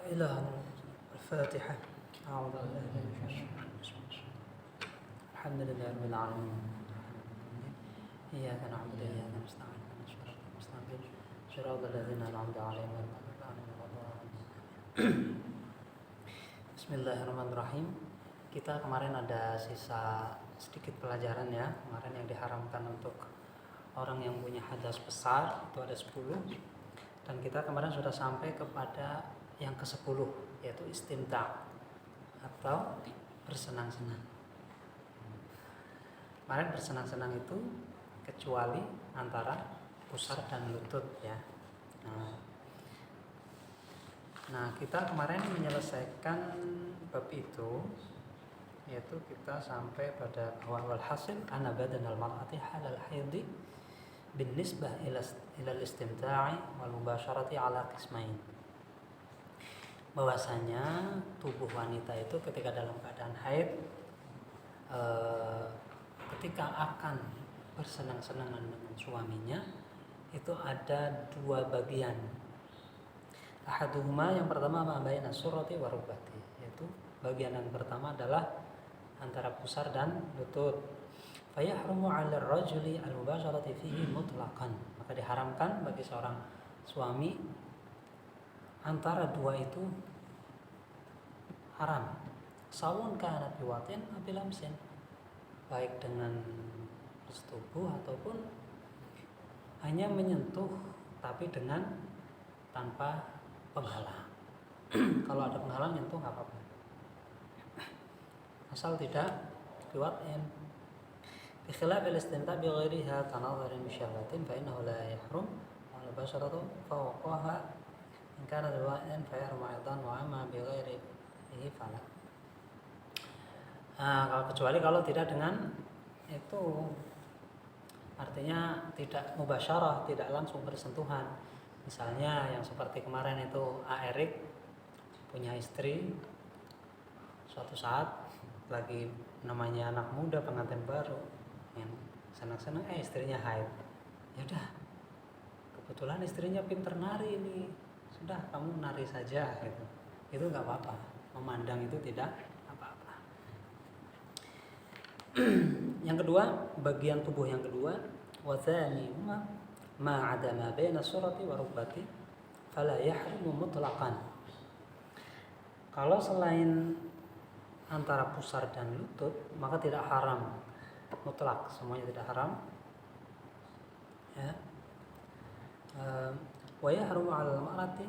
إلى الفاتحة. أعوذ بالله من الشيطان الرجيم. الحمد لله رب العالمين. إياك نعبد وإياك نستعين. صراط المستقيم صراط الذين أنعمت عليهم غير المغضوب عليهم ولا الضالين. Bismillahirrahmanirrahim. Kita kemarin ada sisa sedikit pelajaran ya. Kemarin yang diharamkan untuk orang yang punya hadas besar itu ada 10. Dan kita kemarin sudah sampai kepada yang ke-10, yaitu istimta' atau bersenang-senang. Kemarin bersenang-senang itu kecuali antara pusar dan lutut ya. Nah, kita kemarin menyelesaikan bab itu, yaitu kita sampai pada wal hasil anna badanal mar'ati halal haidhi bin nisbah ila istimta'i wal mubasharati ala qismain. Bahwasanya tubuh wanita itu ketika dalam keadaan haid, ketika akan bersenang-senangan dengan suaminya itu ada dua bagian. Ahaduhuma, yang pertama ma baina surrati wa rukbati, yaitu bagian yang pertama adalah antara pusar dan lutut. Fa yahrumu 'ala ar-rajuli al-mubasharati fihi mutlaqan, maka diharamkan bagi seorang suami antara dua itu haram. Sawun kana biwatin abilamsin, baik dengan bersetubuh ataupun hanya menyentuh tapi dengan tanpa penghalang. Kalau ada penghalang nyentuh nggak apa-apa, asal tidak biwatin. Bikhilaf al-istimta' bi ghairiha tanadhurin bi syahwatin fa innahu la yahrum wa al-basharatu fawqaha in kana biwatin fa yahrum aidan wa amma bi ghairihi fala. Kalau kecuali kalau tidak dengan itu, artinya tidak mubasyarah, tidak langsung bersentuhan. Misalnya yang seperti kemarin itu Erik punya istri, suatu saat lagi namanya anak muda pengantin baru yang senang-senang istrinya haid. Ya udah, kebetulan istrinya pinter nari ini, sudah kamu nari saja gitu. Itu nggak apa-apa, memandang itu tidak apa-apa. Yang kedua, bagian tubuh yang kedua, wa tsani ma 'ada ma baina surati wa rukbati fala yahrumu mutlaqan. Kalau selain antara pusar dan lutut maka tidak haram mutlak, semuanya tidak haram ya. Wa yahrumu 'alal mar'ati,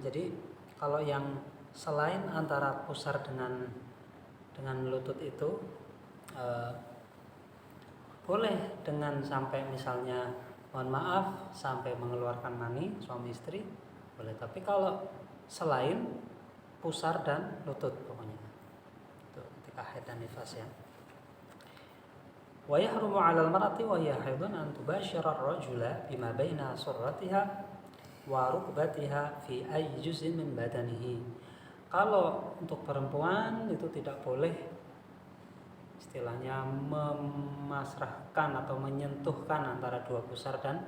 jadi kalau yang selain antara pusar dengan lutut itu boleh dengan sampai misalnya mohon maaf sampai mengeluarkan mani suami istri boleh, tapi kalau selain pusar dan lutut pokoknya itu ketika haid dan nifas ya. Wa yahrumu 'alal mar'ati wa hiya haidun an tubashira ar-rajula bima baina surratiha wa rukbatiha fi ayyi juz'in min badanihi. Kalau untuk perempuan itu tidak boleh istilahnya memasrahkan atau menyentuhkan antara pusar dan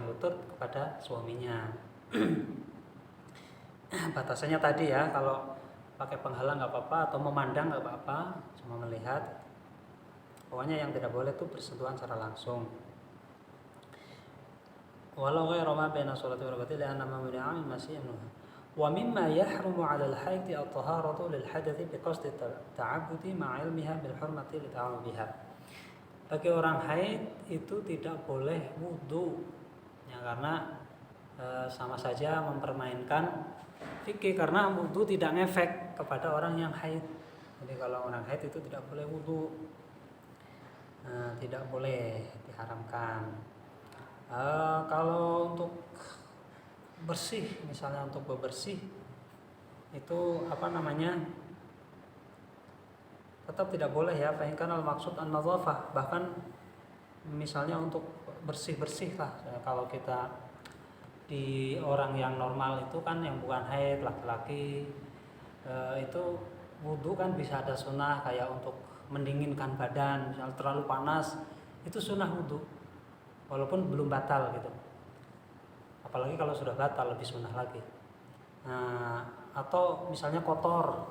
lutut kepada suaminya. Batasannya tadi ya, kalau pakai penghalang nggak apa-apa atau memandang nggak apa-apa, cuma melihat. Pokoknya yang tidak boleh itu bersentuhan secara langsung. Walau ghairu ma baina surati wa rukbati la anna ma min masih anha. Wa mimma yahrumu 'ala al-haid at-taharatu lil hadathi bi qasdi ta'abbudi ma'a 'ilmiha bil hurmati li ta'amubiha. Bagi orang haid itu tidak boleh wudu ya, karena sama saja mempermainkan fikih, karena wudu tidak ngefek kepada orang yang haid. Jadi kalau orang haid itu tidak boleh wudu, tidak boleh, diharamkan. Kalau untuk bersih, misalnya untuk bebersih itu tetap tidak boleh ya. Fa in kana al-maqsud an-nadhafah, bahkan misalnya untuk bersih-bersih lah. Kalau kita di orang yang normal itu kan yang bukan haid, laki-laki itu wudu kan bisa ada sunnah, kayak untuk mendinginkan badan, misalnya terlalu panas itu sunnah wudu walaupun belum batal gitu. Apalagi kalau sudah batal lebih sunnah lagi. Atau misalnya kotor,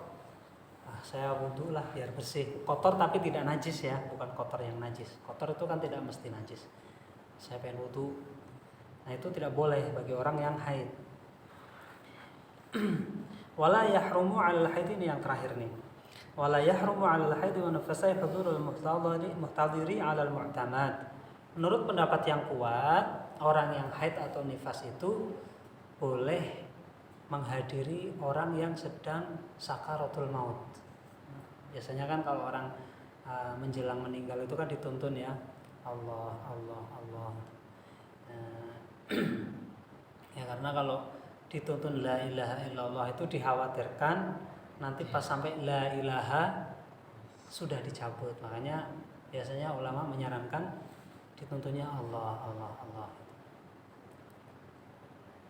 saya wudhu lah biar bersih. Kotor tapi tidak najis ya, bukan kotor yang najis. Kotor itu kan tidak mesti najis. Saya pengen wudhu, nah itu tidak boleh bagi orang yang haid. Wala yahrumu 'alal haid, ini yang terakhir nih. Wala yahrumu 'alal haid wa nafasai hudurul muhtadiri 'alal mu'tamad. Menurut pendapat yang kuat, orang yang haid atau nifas itu boleh menghadiri orang yang sedang sakaratul maut. Biasanya kan kalau orang menjelang meninggal itu kan dituntun ya, Allah, Allah, Allah. Ya karena kalau dituntun la ilaha illallah itu dikhawatirkan nanti pas sampai la ilaha sudah dicabut. Makanya biasanya ulama menyarankan dituntunnya Allah, Allah, Allah.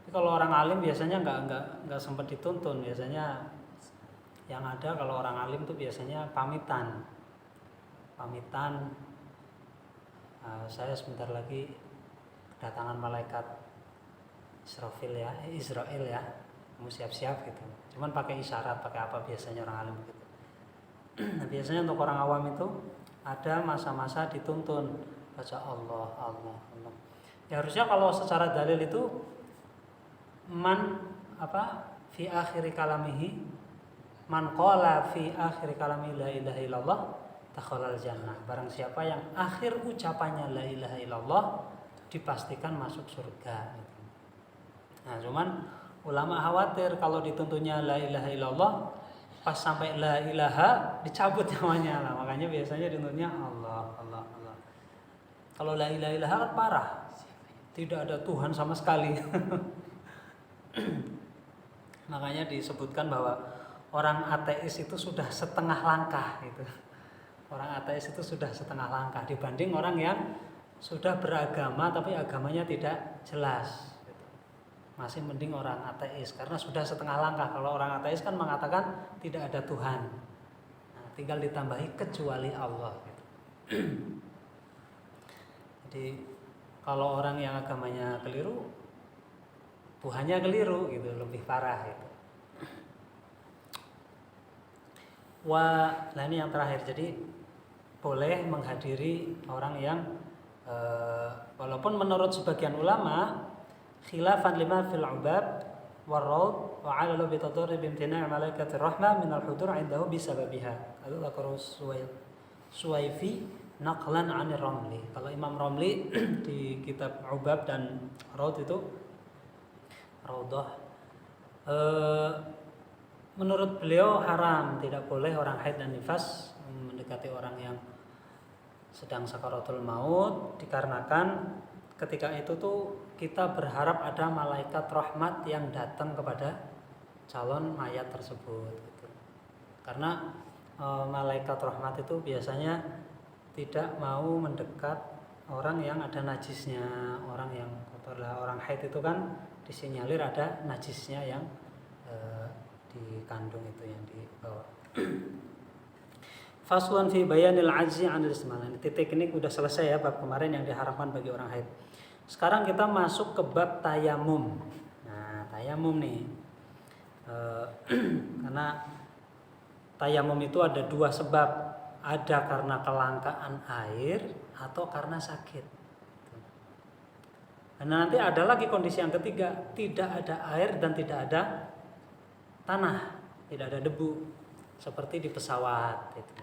Tapi kalau orang alim biasanya nggak sempat dituntun. Biasanya yang ada kalau orang alim tuh biasanya pamitan. Saya sebentar lagi kedatangan malaikat Israel ya, kamu siap-siap gitu. Cuman pakai isyarat, pakai apa biasanya orang alim gitu. Nah, biasanya untuk orang awam itu ada masa-masa dituntun baca Allah, Allah, Allah. Ya harusnya kalau secara dalil itu fi akhiri kalamihi man qala fi akhiri kalami la ilaha illallah dakhalal jannah. Barang siapa yang akhir ucapannya la ilaha illallah dipastikan masuk surga. Nah, cuman ulama khawatir kalau dituntunnya la ilaha illallah pas sampai la ilaha dicabut namanya lah. Makanya biasanya dituntutnya Allah, Allah, Allah. Kalau la ilaha illallah kan parah. Tidak ada Tuhan sama sekali. Makanya disebutkan bahwa orang ateis itu sudah setengah langkah gitu. Orang ateis itu sudah setengah langkah dibanding orang yang sudah beragama tapi agamanya tidak jelas gitu. Masih mending orang ateis karena sudah setengah langkah. Kalau orang ateis kan mengatakan tidak ada Tuhan. Nah, tinggal ditambahi kecuali Allah gitu. Jadi kalau orang yang agamanya keliru, Tuhannya keliru gitu, lebih parah gitu. Nah ini yang terakhir, jadi boleh menghadiri orang yang walaupun menurut sebagian ulama khilafan lima fil ubab warraud wa 'ala bi tadarrub imtina' malaikatir rahmah min al-hudur 'indahu bisababiha. Lalu dzakara Suwaifi naqlan 'anir Ramli. Kalau Imam Ramli di kitab Ubab dan Raud itu Raudhah menurut beliau haram, tidak boleh orang haid dan nifas mendekati orang yang sedang sakaratul maut, dikarenakan ketika itu tuh kita berharap ada malaikat rahmat yang datang kepada calon mayat tersebut gitu. Karena malaikat rahmat itu biasanya tidak mau mendekat orang yang ada najisnya, orang yang kotor. Orang haid itu kan disinyalir ada najisnya yang di kandung itu yang dibawa. Faslun fi bayanil ajzi 'anil istimala. Titik ini udah selesai ya bab kemarin yang diharapkan bagi orang haid. Sekarang kita masuk ke bab tayamum. Nah, tayamum nih. Karena tayamum itu ada dua sebab. Ada karena kelangkaan air atau karena sakit. Nah, nanti ada lagi kondisi yang ketiga, tidak ada air dan tidak ada tanah, tidak ada debu seperti di pesawat gitu.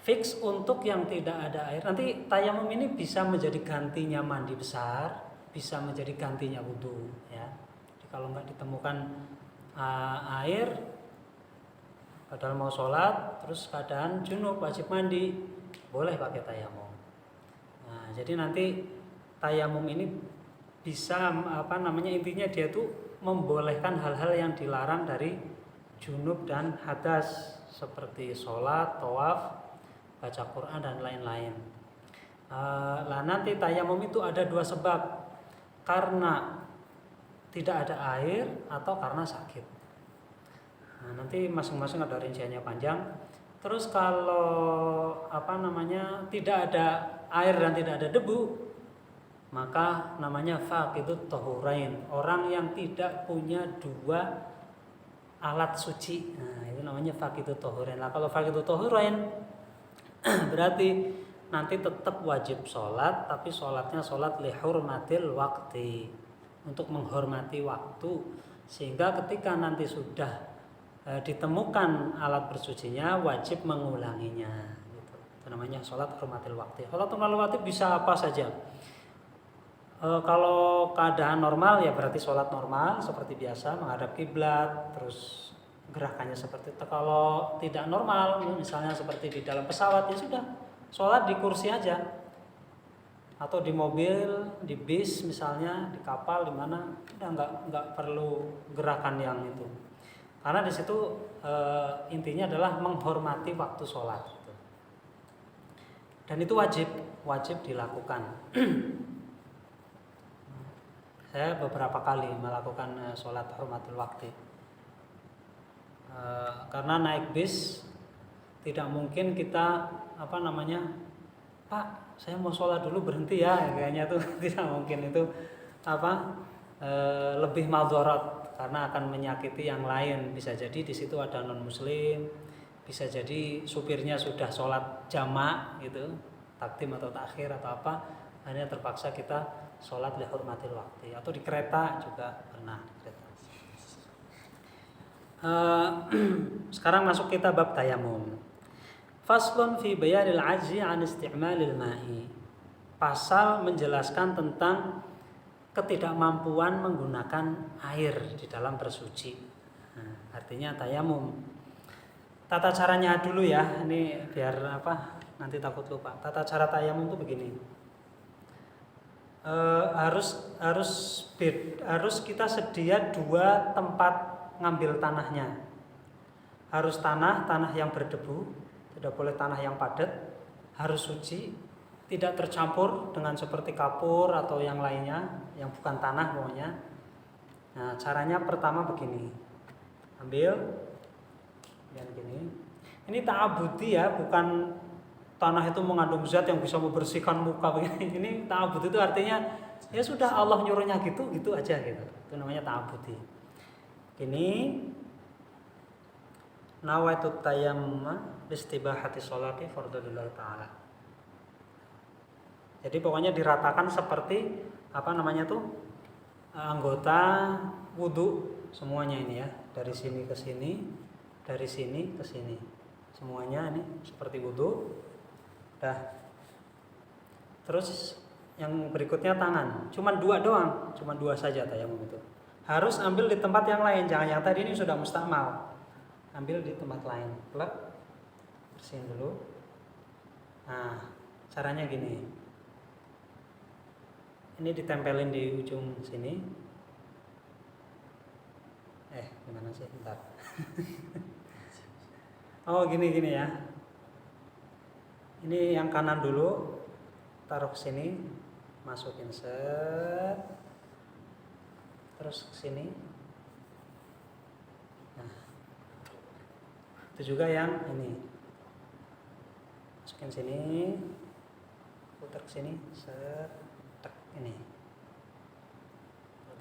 Fix untuk yang tidak ada air. Nanti tayamum ini bisa menjadi gantinya mandi besar, bisa menjadi gantinya wudhu ya. Jadi kalau nggak ditemukan air padahal mau sholat terus keadaan junub wajib mandi, boleh pakai tayamum. Nah, jadi nanti tayamum ini bisa intinya dia tuh membolehkan hal-hal yang dilarang dari junub dan hadas seperti sholat, tawaf, baca Quran dan lain-lain. Nanti tayamum itu ada dua sebab, karena tidak ada air atau karena sakit. Nah, nanti masing-masing ada rinciannya panjang. Terus kalau tidak ada air dan tidak ada debu, maka namanya faqidut tahurain, orang yang tidak punya dua alat suci. Nah, itu namanya faqidut tahurain. Nah, kalau faqidut tahurain berarti nanti tetap wajib sholat, tapi sholatnya sholat lihurmatil waktu, untuk menghormati waktu, sehingga ketika nanti sudah ditemukan alat bersucinya wajib mengulanginya. Gitu. Itu namanya sholat hurmatil waktu. Sholat hurmatil waktu bisa apa saja. Kalau keadaan normal ya berarti sholat normal seperti biasa, menghadap kiblat, terus gerakannya seperti itu. Kalau tidak normal, misalnya seperti di dalam pesawat, ya sudah sholat di kursi aja, atau di mobil, di bis misalnya, di kapal, di mana, udah nggak perlu gerakan yang itu. Karena di situ intinya adalah menghormati waktu sholat. Dan itu wajib dilakukan. Saya beberapa kali melakukan sholat hurmatul waktu. Karena naik bis tidak mungkin kita Pak, saya mau sholat dulu berhenti ya, kayaknya tuh tidak mungkin. Itu lebih madharat karena akan menyakiti yang lain. Bisa jadi di situ ada non muslim, bisa jadi supirnya sudah sholat jamak gitu, takdim atau takhir atau apa, hanya terpaksa kita sholat lihurmatil waktu. Atau di kereta juga pernah di kereta. Sekarang masuk kita bab tayamum. Faslun fi bayanil ajzi an isti'malil ma'i. Pasal menjelaskan tentang ketidakmampuan menggunakan air di dalam bersuci. Nah, artinya tayamum. Tata caranya dulu ya, ini biar nanti takut lupa. Tata cara tayamum itu begini. Harus kita sedia dua tempat ngambil tanahnya. Harus tanah yang berdebu, tidak boleh tanah yang padat, harus suci, tidak tercampur dengan seperti kapur atau yang lainnya, yang bukan tanah pokoknya. Nah, caranya pertama begini. Ambil yang gini. Ini ta'abudi ya, bukan tanah itu mengandung zat yang bisa membersihkan muka begini. Ini ta'abud itu artinya ya sudah Allah nyuruhnya gitu aja gitu. Itu namanya ta'abudi. Ini nawaitu tayammum istibahati sholati fardhulillah ta'ala. Jadi pokoknya diratakan seperti anggota wudu semuanya ini ya, dari sini ke sini, dari sini ke sini. Semuanya ini seperti wudu. Terus yang berikutnya tangan, cuma dua saja tayamum itu. Harus ambil di tempat yang lain, jangan yang tadi ini sudah mustakmal. Ambil di tempat lain, plek, bersihin dulu. Nah, caranya gini. Ini ditempelin di ujung sini. Gimana sih? Bentar. Oh, gini ya. Ini yang kanan dulu, taruh ke sini, masukin set, terus ke sini. Nah, itu juga yang ini, masukin sini, putar ke sini, set, tek, ini.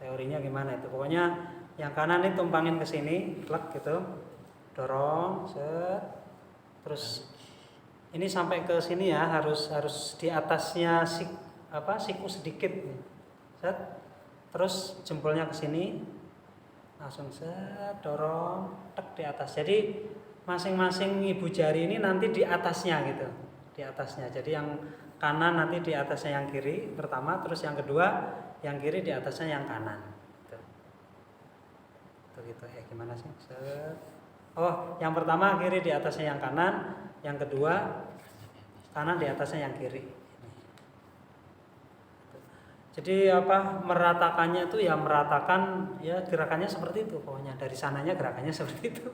Teorinya gimana itu? Pokoknya yang kanan ini tumpangin ke sini, plek gitu, dorong, set, terus ini sampai ke sini ya, harus di atasnya siku sedikit. Set. Terus jempolnya ke sini. Langsung set, dorong, tek di atas. Jadi masing-masing ibu jari ini nanti di atasnya gitu. Di atasnya. Jadi yang kanan nanti di atasnya yang kiri pertama, terus yang kedua yang kiri di atasnya yang kanan. Gitu. Gimana sih? Set. Oh, yang pertama kiri di atasnya yang kanan, yang kedua kanan di atasnya yang kiri. Jadi meratakannya itu ya meratakan ya gerakannya seperti itu pokoknya, dari sananya gerakannya seperti itu.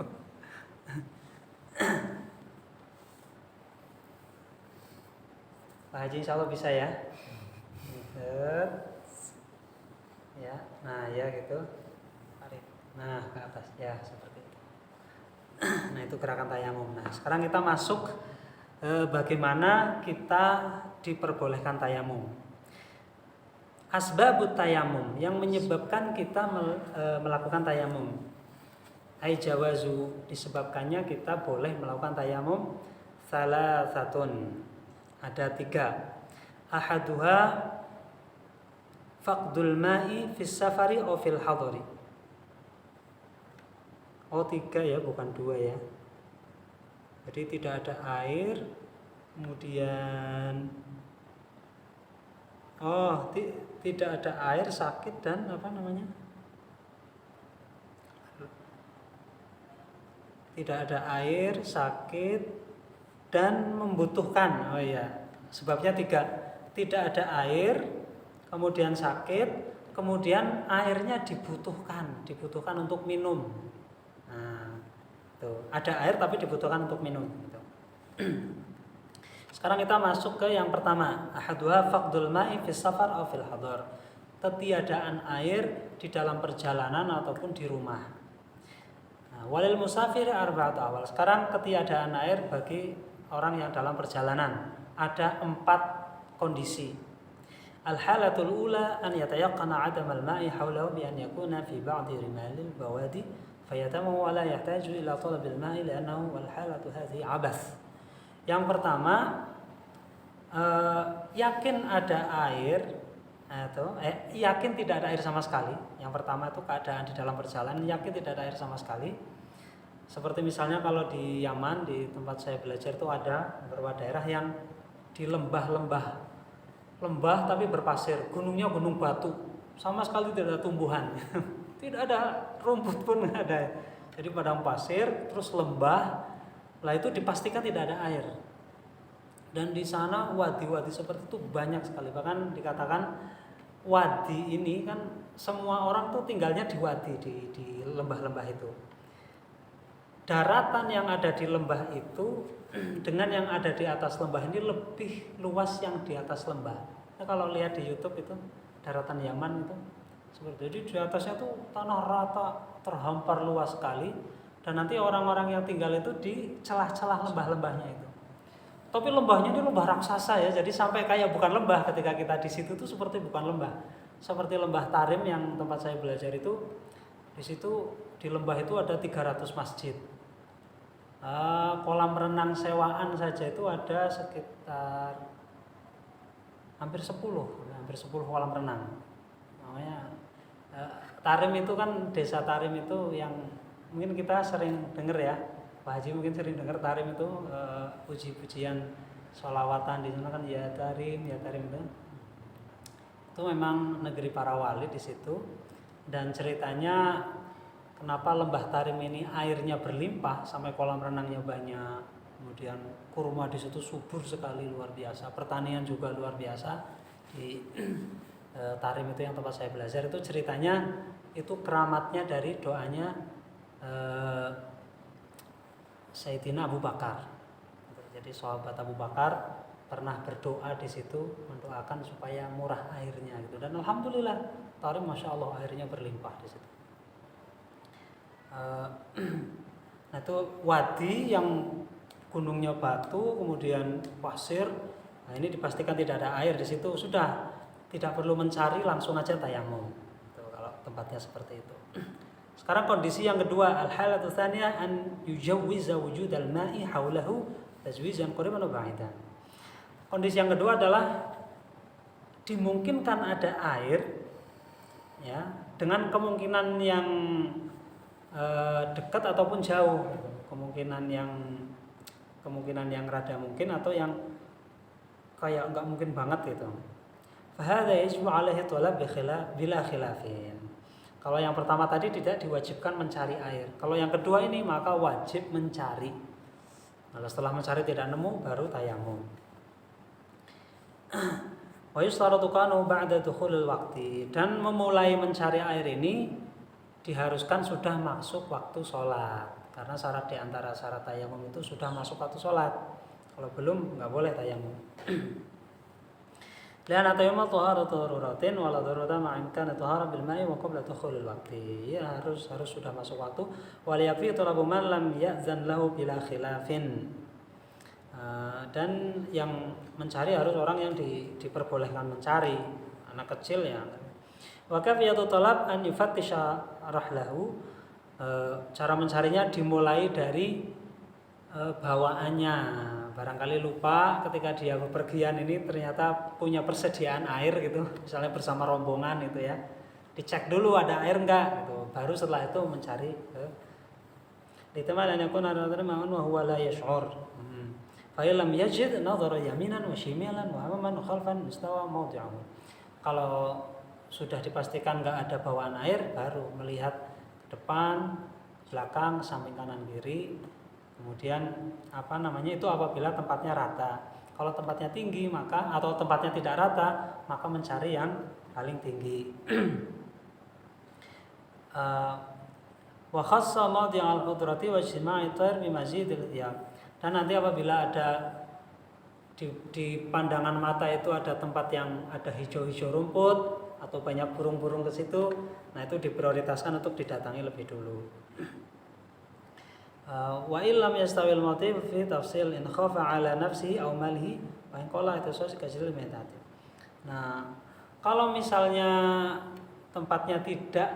Pak Haji insya Allah bisa ya. Ya, nah ya gitu. Tarik. Nah ke atas ya seperti itu. Nah itu gerakan tayamum. Nah sekarang kita masuk bagaimana kita diperbolehkan tayamum. Asbabut tayamum, yang menyebabkan kita melakukan tayamum. Ai jawazu, disebabkannya kita boleh melakukan tayamum. Salasatun, ada 3. Ahaduha faqdul ma'i fis safari aw fil hadari. Oh 3 ya, bukan 2 ya. Jadi tidak ada air, kemudian tidak ada air, sakit, dan apa namanya? Tidak ada air, sakit, dan membutuhkan. Oh iya, sebabnya 3. Tidak ada air, kemudian sakit, kemudian airnya dibutuhkan untuk minum. Nah, tuh, ada air tapi dibutuhkan untuk minum. Gitu. Sekarang kita masuk ke yang pertama. Ahaduha faqdul ma'i fis safar aw fil hadar. Ketiadaan air di dalam perjalanan ataupun di rumah. Nah, walil musafir arba'atu awal. Sekarang ketiadaan air bagi orang yang dalam perjalanan. Ada 4 kondisi. Al-halatul ula an yatayaqqana 'adam al-ma'i hawlahu bi an yakuna fi ba'di rimalil bawadi fayatamu wa la yahtaju ila talabil ma'i li'annahu wal halatu hadhihi 'abath. Yang pertama, yakin ada air atau yakin tidak ada air sama sekali. Yang pertama itu keadaan di dalam perjalanan, yakin tidak ada air sama sekali. Seperti misalnya kalau di Yaman, di tempat saya belajar itu ada beberapa daerah yang di lembah tapi berpasir, gunungnya gunung batu, sama sekali tidak ada tumbuhan, tidak ada rumput pun nggak ada. Jadi padang pasir, terus lembah. Lah itu dipastikan tidak ada air. Dan di sana wadi-wadi seperti itu banyak sekali. Bahkan dikatakan wadi ini kan semua orang tuh tinggalnya di wadi, di lembah-lembah itu. Daratan yang ada di lembah itu dengan yang ada di atas lembah ini lebih luas yang di atas lembah. Nah, kalau lihat di YouTube itu daratan Yaman itu seperti, jadi di atasnya tuh tanah rata, terhampar luas sekali. Dan nanti orang-orang yang tinggal itu di celah-celah lembah-lembahnya itu. Tapi lembahnya ini lembah raksasa ya, jadi sampai kayak bukan lembah ketika kita di situ tuh seperti bukan lembah. Seperti lembah Tarim yang tempat saya belajar itu, di situ di lembah itu ada 300 masjid. Kolam renang sewaan saja itu ada sekitar hampir 10 kolam renang. Namanya Tarim itu kan, desa Tarim itu yang mungkin kita sering dengar ya, Pak Haji mungkin sering dengar Tarim itu puji-pujian sholawatan di sana kan, ya Tarim itu. Itu memang negeri para wali di situ. Dan ceritanya kenapa lembah Tarim ini airnya berlimpah sampai kolam renangnya banyak, kemudian kurma di situ subur sekali, luar biasa. Pertanian juga luar biasa di Tarim itu yang tempat saya belajar. Itu ceritanya itu keramatnya dari doanya Sayyidina Abu Bakar. Jadi sahabat Abu Bakar pernah berdoa di situ mendoakan supaya murah airnya gitu. Dan alhamdulillah Tarim masya Allah airnya berlimpah di situ. Nah itu wadi yang gunungnya batu kemudian pasir. Nah ini dipastikan tidak ada air di situ, sudah tidak perlu mencari, langsung aja tayamum. Kalau tempatnya seperti itu. Sekarang kondisi yang kedua, al-halatu tsaniyah an yujawwiza wujud al-ma'i haulahu tajwizan qariban wa ba'idan. Kondisi yang kedua adalah dimungkinkan ada air ya, dengan kemungkinan yang dekat ataupun jauh. Kemungkinan yang rada mungkin atau yang kayak enggak mungkin banget gitu. Fa hadza yajibu 'alaihi talab bila khilafin. Kalau yang pertama tadi tidak diwajibkan mencari air. Kalau yang kedua ini maka wajib mencari. Kalau setelah mencari tidak nemu baru tayamum. Wa yustaratu kanu ba'da dukhulil waqti, dan memulai mencari air ini diharuskan sudah masuk waktu sholat. Karena syarat di antara syarat tayamum itu sudah masuk waktu sholat. Kalau belum nggak boleh tayamum. Lian atayamum taharatu daruratin wala darurata ma'imkan tahara bil ma'i wa qabla dukhulil waqti. Ya harus sudah masuk waktu. Wal yakfi talabu man lam ya'zan lahu bila khilafin. Dan yang mencari harus orang yang diperbolehkan mencari. anak kecil ya. Wa kafiyatu talab an yufattisha rahlahu. Cara mencarinya dimulai dari bawaannya. Barangkali lupa ketika dia bepergian ini ternyata punya persediaan air gitu, misalnya bersama rombongan itu ya, dicek dulu ada air enggak gitu, baru setelah itu mencari. Diteman yakun ada ma'un wa huwa la yash'ur. Fa lam yajid nadhara yaminan wa shimalan wa amaman khalfan istawa mawdi'ahu. Kalau sudah dipastikan enggak ada bawaan air, baru melihat ke depan, belakang, samping kanan kiri. Kemudian itu apabila tempatnya rata. Kalau tempatnya tinggi maka atau tempatnya tidak rata, maka mencari yang paling tinggi. Wa khassa mawdi'al qudrati wa ijtima'i thair bi mazidil iyam. Dan nanti apabila ada di pandangan mata itu ada tempat yang ada hijau-hijau rumput atau banyak burung-burung ke situ, nah itu diprioritaskan untuk didatangi lebih dulu. Wa illam yastawil motif fi tafsil in khafa ala nafsihi aw malihi wa in qala itasos kajil meditatif. Nah, kalau misalnya tempatnya tidak,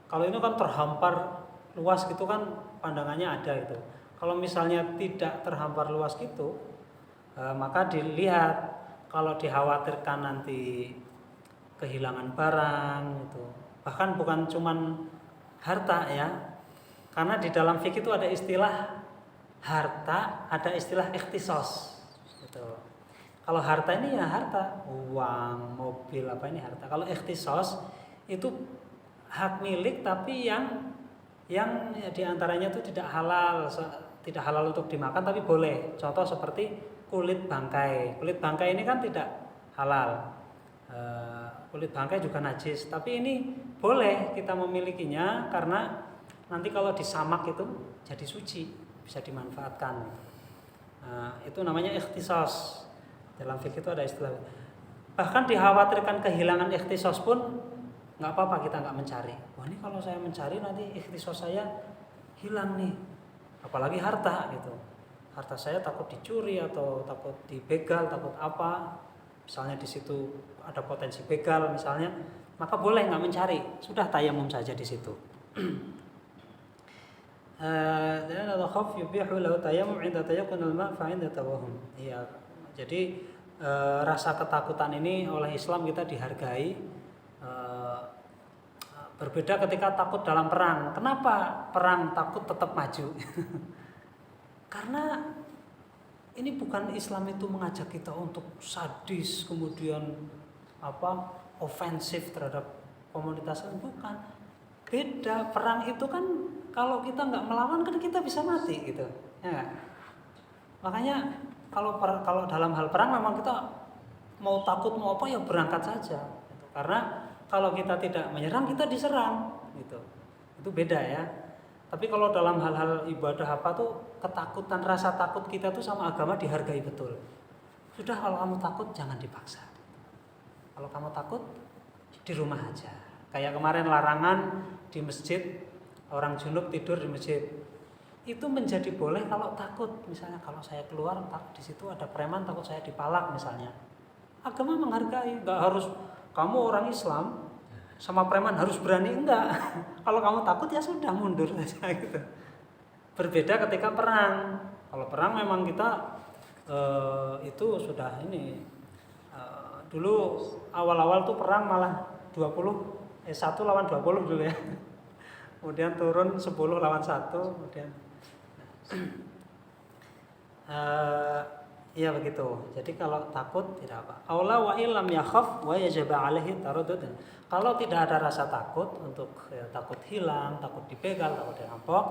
kalau ini kan terhampar luas gitu kan pandangannya ada gitu. Kalau misalnya tidak terhampar luas gitu, maka dilihat kalau dikhawatirkan nanti kehilangan barang gitu. Bahkan bukan cuman harta ya. Karena di dalam fikih itu ada istilah harta, ada istilah ikhtisos. Gitu. Kalau harta ini ya harta, uang, mobil apa ini harta. Kalau ikhtisos itu hak milik tapi yang diantaranya itu tidak halal untuk dimakan tapi boleh. Contoh seperti kulit bangkai. Kulit bangkai ini kan tidak halal. Kulit bangkai juga najis. Tapi ini boleh kita memilikinya karena nanti kalau disamak itu jadi suci, bisa dimanfaatkan. Nah, itu namanya ikhtisos. Dalam fikih itu ada istilah. Bahkan dikhawatirkan kehilangan ikhtisos pun nggak apa-apa kita nggak mencari. Wah ini kalau saya mencari nanti ikhtisos saya hilang nih. Apalagi harta gitu. Harta saya takut dicuri atau takut dibegal, takut apa. Misalnya di situ ada potensi begal misalnya, maka boleh nggak mencari. Sudah tayamum saja di situ. Dan ada khaf yubihu lahu tayammum 'inda tayaqqunil ma' fa 'inda tawahhum. Iya. Jadi rasa ketakutan ini oleh Islam kita dihargai. Berbeda ketika takut dalam perang. Kenapa perang takut tetap maju? Karena ini bukan Islam itu mengajak kita untuk sadis kemudian ofensif terhadap komunitas, bukan. Beda, perang itu kan kalau kita nggak melawan kan kita bisa mati gitu, ya. Makanya kalau dalam hal perang memang kita mau takut mau apa ya berangkat saja, gitu. Karena kalau kita tidak menyerang kita diserang, gitu. Itu beda ya. Tapi kalau dalam hal-hal ibadah apa tuh ketakutan, rasa takut kita tuh sama agama dihargai betul. Sudah kalau kamu takut jangan dipaksa. Kalau kamu takut di rumah aja. Kayak kemarin larangan di masjid. Orang junub tidur di masjid. Itu menjadi boleh kalau takut. Misalnya kalau saya keluar di situ ada preman takut saya dipalak misalnya. Agama menghargai, enggak harus kamu orang Islam sama preman harus berani, enggak. Kalau kamu takut ya sudah mundur saja gitu. Berbeda ketika perang. Kalau perang memang kita itu sudah ini dulu awal-awal tuh perang malah 1 lawan 20 dulu ya. Kemudian turun 10 lawan 1, kemudian ya begitu. Jadi kalau takut tidak apa. Aula wa illam yakhaf wa yajaba alaihi taraddud. Kalau tidak ada rasa takut untuk takut hilang, takut dibegal, takut dirampok,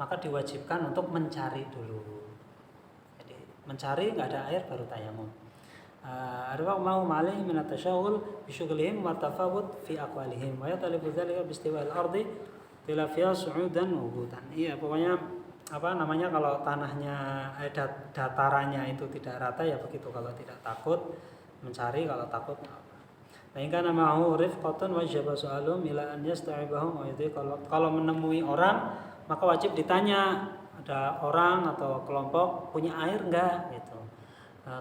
maka diwajibkan untuk mencari dulu. Jadi mencari enggak ada air baru tayamum. Arwa mau malih min at-tashaghul bi syughlihim wa tafawut fi aqwalihim wa yatalibu dzalika bi istiwa'il ardi bila fiha su'udan wubutan. Iya, pokoknya kalau tanahnya datarannya itu tidak rata ya begitu. Kalau tidak takut mencari, kalau takut Baikkan namahu rifqatun wajib soalum ila an yasta'ibahum wa yudhi. Kalau menemui orang maka wajib ditanya, ada orang atau kelompok punya air enggak gitu.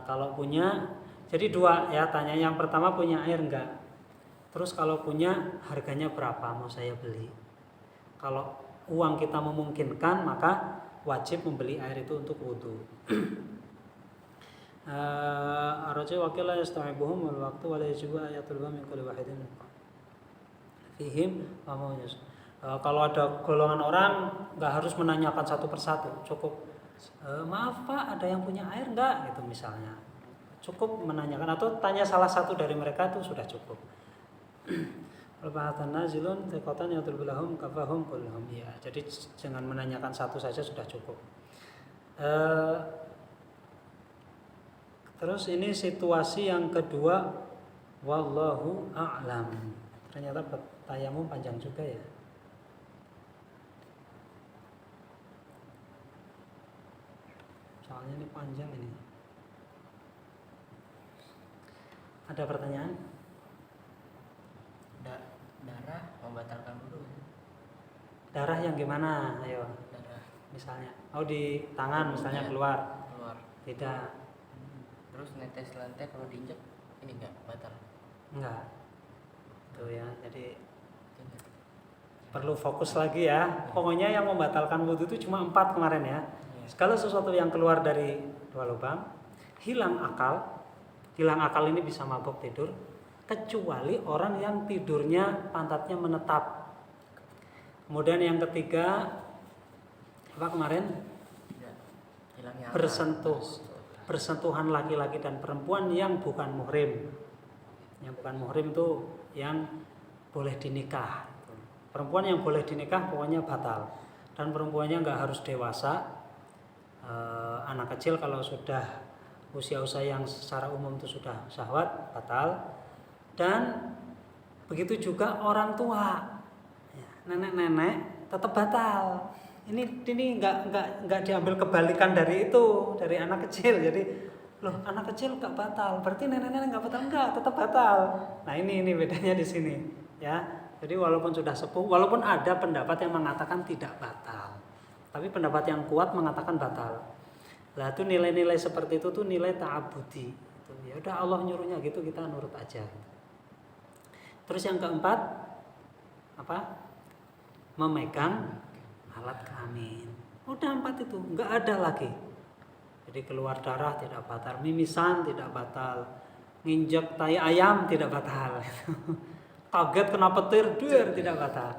Kalau punya, jadi 2 ya tanya. Yang pertama punya air enggak. Terus kalau punya, harganya berapa mau saya beli. Kalau uang kita memungkinkan, maka wajib membeli air itu untuk wudhu. Ar-rajul wakil la yasta'ibuhum wal waqtu wa la yajibu ayatul min kulli wahidin fihim wa mawjus. Kalau ada golongan orang nggak harus menanyakan satu persatu, cukup maaf Pak, ada yang punya air nggak, gitu misalnya. Cukup menanyakan atau tanya salah satu dari mereka itu sudah cukup. Al-bahatan nazilun tekotan yang terbilahum kafahum kulhum, ya. Jadi jangan menanyakan satu saja sudah cukup. Terus ini situasi yang kedua, wallahu a'lam. Ternyata tayamum panjang juga ya. Soalnya ini panjang ini. Ada pertanyaan? Darah membatalkan wudu. Darah yang gimana? Ayo. Darah. Misalnya, di tangan misalnya keluar. Tidak. Terus netes lantai kalau diinjak ini enggak batal? Enggak. Tuh ya, jadi perlu fokus lagi ya. Pokoknya yang membatalkan wudu itu cuma 4 kemarin ya. Segala sesuatu yang keluar dari 2 lubang, hilang akal. Hilang akal ini bisa mabuk tidur, kecuali orang yang tidurnya pantatnya menetap. Kemudian yang ketiga, apa kemarin? Bersentuhan laki-laki dan perempuan yang bukan muhrim. Yang bukan muhrim itu yang boleh dinikah. Perempuan yang boleh dinikah pokoknya batal. Dan perempuannya nggak harus dewasa. Anak kecil kalau sudah usia-usia yang secara umum itu sudah syahwat, batal. Dan begitu juga orang tua, nenek-nenek tetap batal. Ini nggak diambil kebalikan dari itu, dari anak kecil. Jadi loh, anak kecil nggak batal, berarti nenek-nenek nggak batal? Enggak, tetap batal. Nah ini bedanya di sini ya. Jadi walaupun sudah sepuh, walaupun ada pendapat yang mengatakan tidak batal, tapi pendapat yang kuat mengatakan batal. Lah itu nilai-nilai seperti itu tuh nilai ta'abudi. Ya udah Allah nyuruhnya gitu, kita nurut aja. Terus yang keempat apa? Memegang alat kelamin. Udah 4 itu, nggak ada lagi. Jadi keluar darah tidak batal, mimisan tidak batal, nginjek tai ayam tidak batal. Kaget kena petir, tidak batal.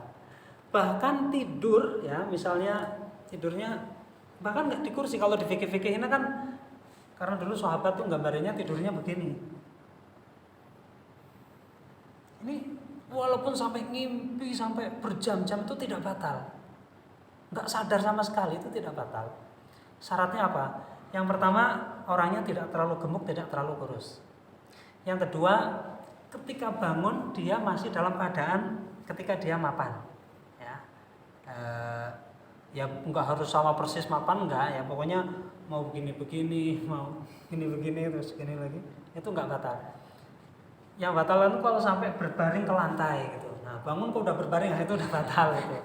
Bahkan tidur ya, misalnya tidurnya bahkan nggak di kursi. Kalau di fikih-fikih ini kan, karena dulu sahabat tuh gambarnya tidurnya begini. Ini walaupun sampai ngimpi sampai berjam-jam itu tidak batal. Nggak sadar sama sekali itu tidak batal. Syaratnya apa? Yang pertama, orangnya tidak terlalu gemuk, tidak terlalu kurus. Yang kedua, ketika bangun dia masih dalam keadaan ketika dia mapan. Ya nggak harus sama persis mapan, enggak ya, pokoknya mau begini-begini, mau begini-begini terus gini lagi, itu nggak batal. Yang batal itu kalau sampai berbaring ke lantai gitu. Nah bangun kok udah berbaring, itu udah batal itu.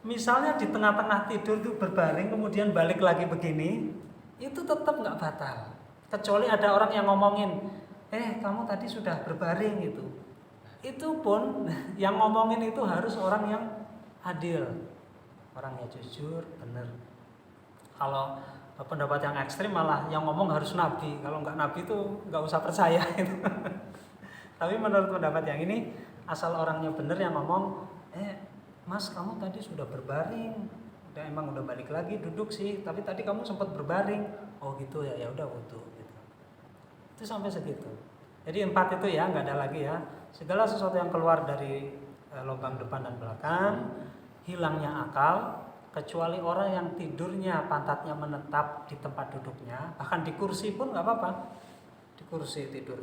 Misalnya di tengah-tengah tidur tuh berbaring kemudian balik lagi begini, itu tetap nggak batal. Kecuali ada orang yang ngomongin, kamu tadi sudah berbaring gitu. Itu pun yang ngomongin itu harus orang yang adil, orangnya jujur, benar. Kalau pendapat yang ekstrim malah yang ngomong harus nabi. Kalau nggak nabi itu nggak usah percaya gitu. Tapi menurut pendapat yang ini, asal orangnya benar yang ngomong, Mas kamu tadi sudah berbaring, emang udah balik lagi duduk sih, tapi tadi kamu sempat berbaring. Oh gitu ya, ya udah wudu gitu. Itu sampai segitu. Jadi 4 itu ya, nggak ada lagi ya. Segala sesuatu yang keluar dari lubang depan dan belakang, hilangnya akal, kecuali orang yang tidurnya pantatnya menetap di tempat duduknya, bahkan di kursi pun nggak apa-apa. Di kursi tidur,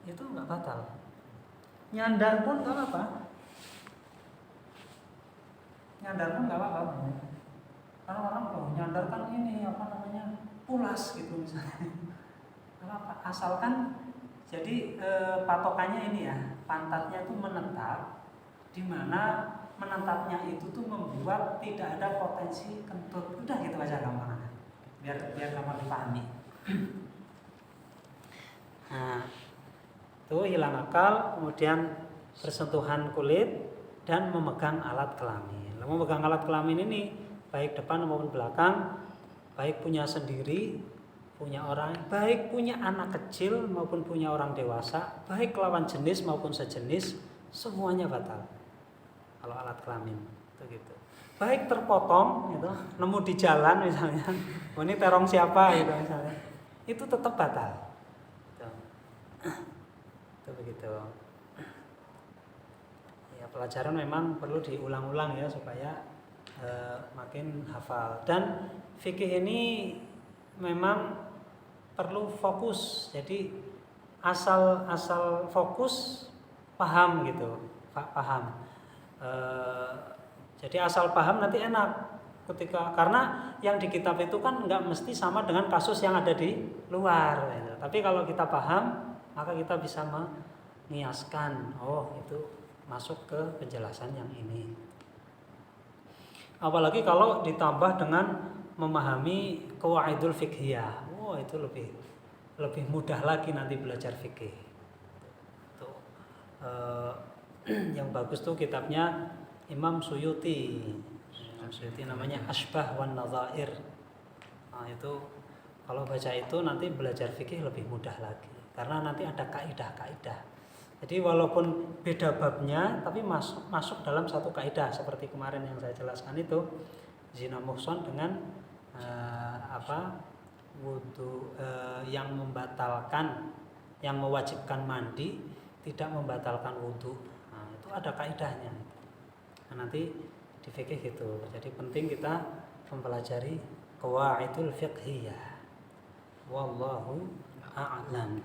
itu nggak batal. Nyandar pun nggak apa-apa. Nyandar pun nggak apa-apa. Karena orang nyandar kan ini pulas gitu misalnya. Nggak apa-apa. Asalkan jadi patokannya ini ya, pantatnya tuh menetap, di mana menetapnya itu tuh membuat tidak ada potensi kentut. Udah gitu aja gampang. Biar gampang dipahami. Nah, Itu hilang akal, kemudian bersentuhan kulit dan memegang alat kelamin. Memegang alat kelamin ini baik depan maupun belakang, baik punya sendiri, punya orang, baik punya anak kecil maupun punya orang dewasa, baik lawan jenis maupun sejenis, semuanya batal. Kalau alat kelamin itu gitu. Baik terpotong gitu, nemu di jalan misalnya, ini terong siapa gitu misalnya, itu tetap batal. Itu begitu. Ya, pelajaran memang perlu diulang-ulang ya supaya makin hafal. Dan fikih ini memang perlu fokus. Jadi asal fokus paham gitu, paham. Jadi asal paham nanti enak karena yang di kitab itu kan nggak mesti sama dengan kasus yang ada di luar. Gitu. Tapi kalau kita paham, maka kita bisa mengiaskan, oh itu masuk ke penjelasan yang ini. Apalagi kalau ditambah dengan memahami qawaidul fiqhiyah, itu lebih mudah lagi nanti belajar fikih. Tuh, yang bagus tuh kitabnya Imam Suyuti. Namanya Asbah wan Nadzair. Nah, itu kalau baca itu nanti belajar fikih lebih mudah lagi. Karena nanti ada kaidah-kaidah. Jadi walaupun beda babnya, tapi masuk dalam satu kaidah seperti kemarin yang saya jelaskan itu zina muhsan dengan wudu yang membatalkan, yang mewajibkan mandi, tidak membatalkan wudu. Nah, itu ada kaidahnya. Nah, nanti di fikih gitu. Jadi penting kita mempelajari qawaidul fiqhiyah. Wallahu a'lam.